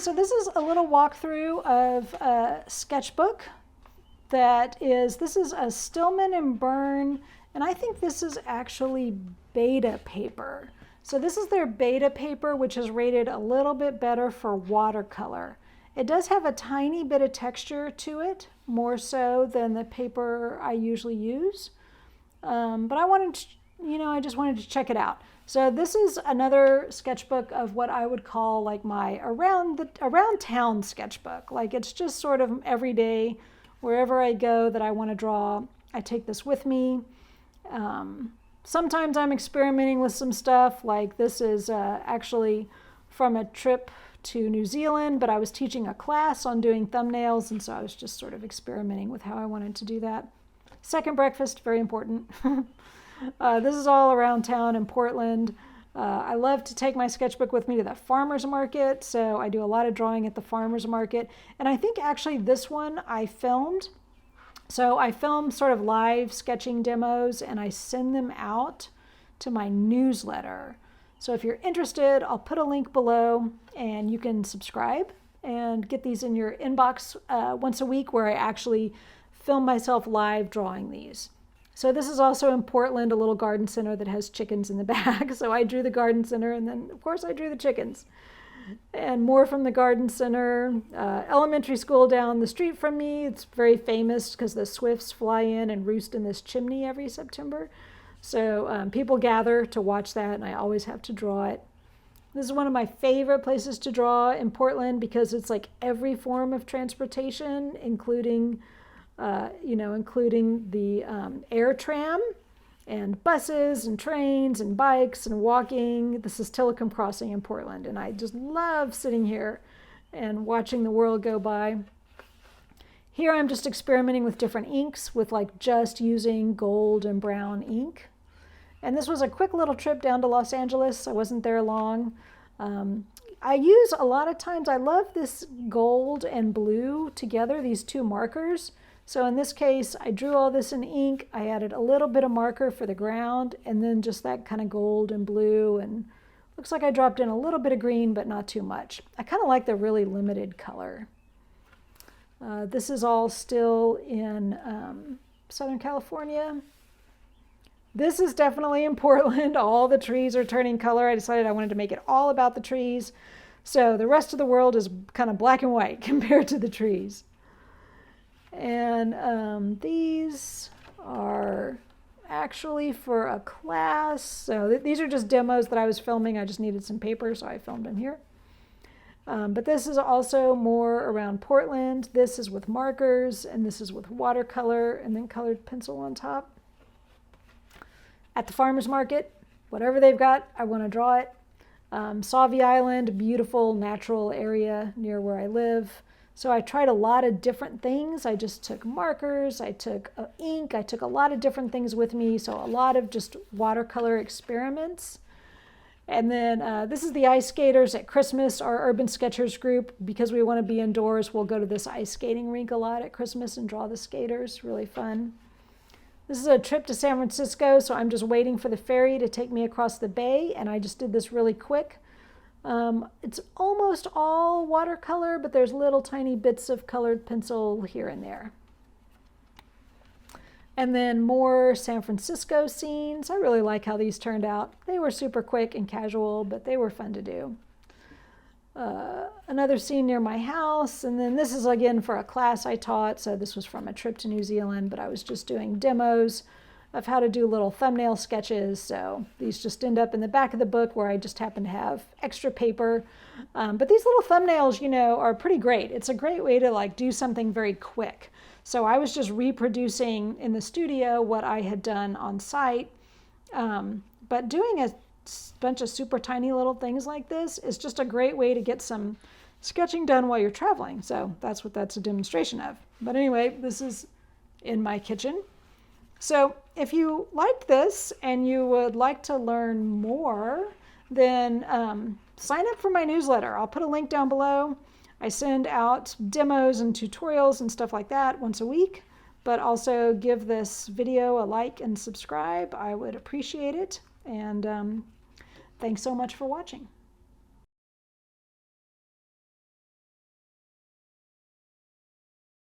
so this is a little walkthrough of a sketchbook this is a Stillman Birn, and I think this is actually beta paper. So this is their beta paper, which is rated a little bit better for watercolor. It does have a tiny bit of texture to it, more so than the paper I usually use. But I wanted to, I just wanted to check it out. So this is another sketchbook of what I would call like my around town sketchbook. Like it's just sort of every day, wherever I go that I want to draw, I take this with me. Sometimes I'm experimenting with some stuff, like this is actually from a trip to New Zealand, but I was teaching a class on doing thumbnails, and so I was just sort of experimenting with how I wanted to do that. Second breakfast, very important. This is all around town in Portland. I love to take my sketchbook with me to the farmer's market, so I do a lot of drawing at the farmer's market. And I think actually this one I filmed. So I film sort of live sketching demos and I send them out to my newsletter. So if you're interested, I'll put a link below and you can subscribe and get these in your inbox once a week, where I actually film myself live drawing these. So this is also in Portland, a little garden center that has chickens in the back. So I drew the garden center, and then of course I drew the chickens. And more from the garden center. Elementary school down the street from me. It's very famous because the swifts fly in and roost in this chimney every September. So people gather to watch that, and I always have to draw it. This is one of my favorite places to draw in Portland because it's like every form of transportation, including the air tram and buses and trains and bikes and walking. This is Tillicum Crossing in Portland, and I just love sitting here and watching the world go by. Here I'm just experimenting with different inks, with like just using gold and brown ink. And this was a quick little trip down to Los Angeles. I wasn't there long. I use a lot of times, I love this gold and blue together, these two markers. So in this case, I drew all this in ink. I added a little bit of marker for the ground, and then just that kind of gold and blue, and looks like I dropped in a little bit of green, but not too much. I kind of like the really limited color. This is all still in Southern California. This is definitely in Portland. All the trees are turning color. I decided I wanted to make it all about the trees. So the rest of the world is kind of black and white compared to the trees. And these are actually for a class. So these are just demos that I was filming. I just needed some paper, so I filmed them here. But this is also more around Portland. This is with markers, and this is with watercolor and then colored pencil on top. At the farmer's market, whatever they've got, I want to draw it. Sauvie Island, beautiful natural area near where I live. So I tried a lot of different things. I just took markers, I took ink, I took a lot of different things with me. So a lot of just watercolor experiments. And then this is the ice skaters at Christmas, our Urban Sketchers group. Because we want to be indoors, we'll go to this ice skating rink a lot at Christmas and draw the skaters. Really fun. This is a trip to San Francisco, so I'm just waiting for the ferry to take me across the bay, and I just did this really quick. It's almost all watercolor, but there's little tiny bits of colored pencil here and there. And then more San Francisco scenes. I really like how these turned out. They were super quick and casual, but they were fun to do. Another scene near my house, and then this is again for a class I taught. So this was from a trip to New Zealand, but I was just doing demos of how to do little thumbnail sketches. So these just end up in the back of the book where I just happen to have extra paper. But these little thumbnails, are pretty great. It's a great way to like do something very quick. So I was just reproducing in the studio what I had done on site. But doing a bunch of super tiny little things like this is just a great way to get some sketching done while you're traveling. So that's what that's a demonstration of. But anyway, this is in my kitchen. So if you liked this and you would like to learn more, then sign up for my newsletter. I'll put a link down below. I send out demos and tutorials and stuff like that once a week, but also give this video a like and subscribe. I would appreciate it. And thanks so much for watching.